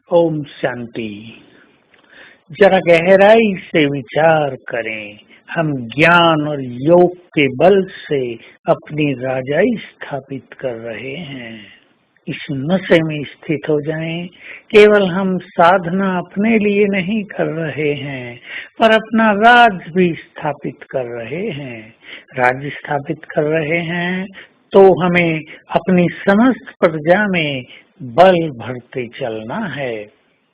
ओम शांति। जरा गहराई से विचार करें। हम ज्ञान और योग के बल से अपनी राजाई स्थापित कर रहे हैं। इस नशे में स्थित हो जाएं। केवल हम साधना अपने लिए नहीं कर रहे हैं, पर अपना राज भी स्थापित कर रहे हैं। राज स्थापित कर रहे हैं तो हमें अपनी समस्त प्रजा में बल भरते चलना है।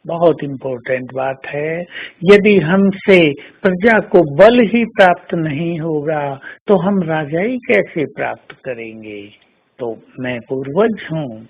बहुत इम्पोर्टेंट बात है। यदि हमसे प्रजा को बल ही प्राप्त नहीं होगा तो हम राजाई कैसे प्राप्त करेंगे। तो मैं पूर्वज हूँ।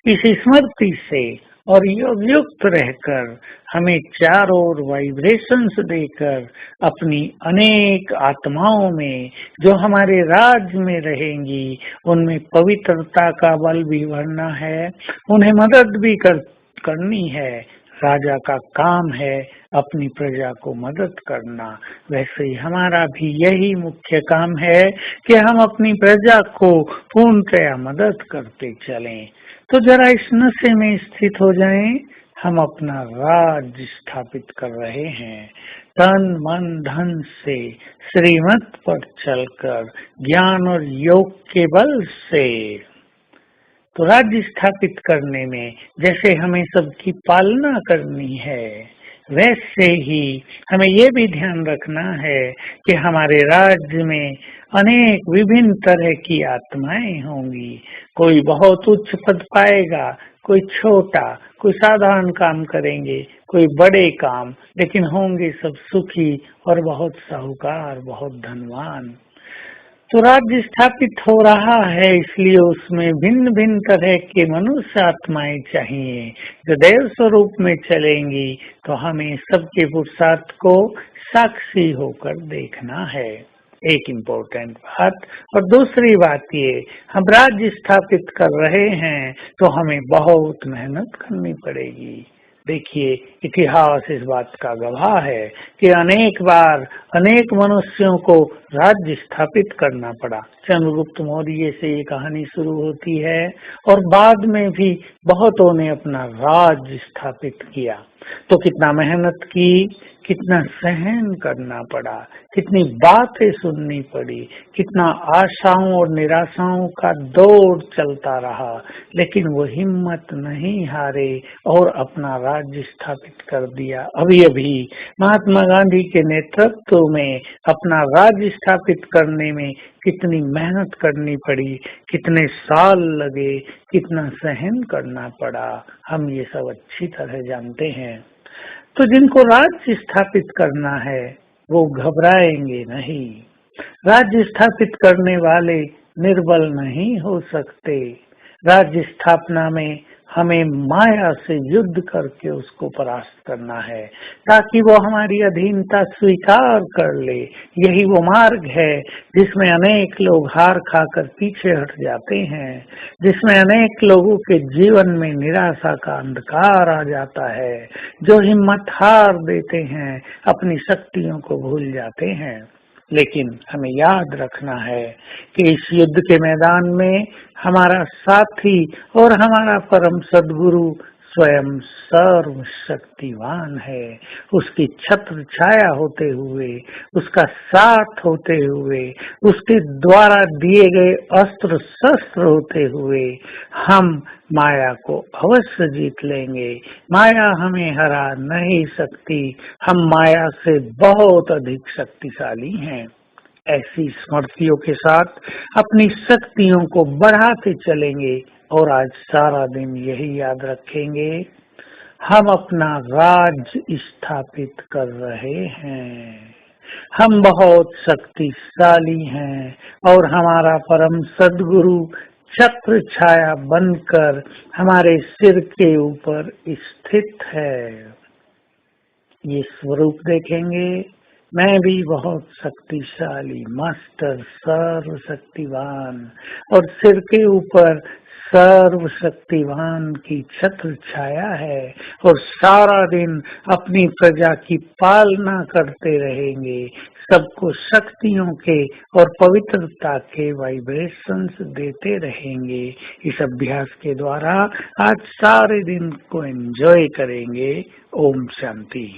इस स्मृति से और योग युक्त रहकर हमें चारों ओर वाइब्रेशंस देकर अपनी अनेक आत्माओं में जो हमारे राज में रहेंगी उनमें पवित्रता का बल भी भरना है, उन्हें मदद भी करनी है। राजा का काम है अपनी प्रजा को मदद करना। वैसे ही हमारा भी यही मुख्य काम है कि हम अपनी प्रजा को पूर्णतया मदद करते चलें। तो जरा इस नशे में स्थित हो जाएं। हम अपना राज स्थापित कर रहे हैं। तन मन धन से श्रीमत पर चलकर ज्ञान और योग के बल से। तो राज्य स्थापित करने में जैसे हमें सबकी पालना करनी है, वैसे ही हमें ये भी ध्यान रखना है कि हमारे राज्य में अनेक विभिन्न तरह की आत्माएं होंगी। कोई बहुत उच्च पद पाएगा, कोई छोटा, कोई साधारण काम करेंगे, कोई बड़े काम, लेकिन होंगे सब सुखी और बहुत साहूकार, बहुत धनवान। तो राज्य स्थापित हो रहा है, इसलिए उसमें भिन्न भिन्न तरह के मनुष्य आत्माएं चाहिए जो देव स्वरूप में चलेंगी। तो हमें सबके पुरुषार्थ को साक्षी होकर देखना है, एक इम्पोर्टेंट बात। और दूसरी बात ये, हम राज्य स्थापित कर रहे हैं तो हमें बहुत मेहनत करनी पड़ेगी। देखिए, इतिहास इस बात का गवाह है कि अनेक बार अनेक मनुष्यों को राज्य स्थापित करना पड़ा। चंद्रगुप्त मौर्य से ये कहानी शुरू होती है और बाद में भी बहुतों ने अपना राज्य स्थापित किया। तो कितना मेहनत की, कितना सहन करना पड़ा, कितनी बातें सुननी पड़ी, कितना आशाओं और निराशाओं का दौर चलता रहा, लेकिन वो हिम्मत नहीं हारे और अपना राज्य स्थापित कर दिया। अभी अभी महात्मा गांधी के नेतृत्व में अपना राज्य स्थापित करने में कितनी मेहनत करनी पड़ी, कितने साल लगे, कितना सहन करना पड़ा, हम ये सब अच्छी तरह जानते हैं। तो जिनको राज्य स्थापित करना है वो घबराएंगे नहीं। राज्य स्थापित करने वाले निर्बल नहीं हो सकते। राज्य स्थापना में हमें माया से युद्ध करके उसको परास्त करना है ताकि वो हमारी अधीनता स्वीकार कर ले। यही वो मार्ग है जिसमें अनेक लोग हार खाकर पीछे हट जाते हैं, जिसमें अनेक लोगों के जीवन में निराशा का अंधकार आ जाता है, जो हिम्मत हार देते हैं, अपनी शक्तियों को भूल जाते हैं। लेकिन हमें याद रखना है कि इस युद्ध के मैदान में हमारा साथी और हमारा परम सद्गुरु स्वयं सर्वशक्तिवान है। उसकी छत्र छाया होते हुए, उसका साथ होते हुए, उसके द्वारा दिए गए अस्त्र शस्त्र होते हुए हम माया को अवश्य जीत लेंगे। माया हमें हरा नहीं सकती। हम माया से बहुत अधिक शक्तिशाली हैं। ऐसी स्मृतियों के साथ अपनी शक्तियों को बढ़ाते चलेंगे और आज सारा दिन यही याद रखेंगे, हम अपना राज स्थापित कर रहे हैं। हम बहुत शक्तिशाली हैं और हमारा परम सद्गुरु छत्र छाया बनकर हमारे सिर के ऊपर स्थित है। ये स्वरूप देखेंगे, मैं भी बहुत शक्तिशाली, मास्टर सर्वशक्तिवान, और सिर के ऊपर सर्वशक्तिवान की छत्र छाया है और सारा दिन अपनी प्रजा की पालना करते रहेंगे, सबको शक्तियों के और पवित्रता के वाइब्रेशंस देते रहेंगे। इस अभ्यास के द्वारा आज सारे दिन को एंजॉय करेंगे। ओम शांति।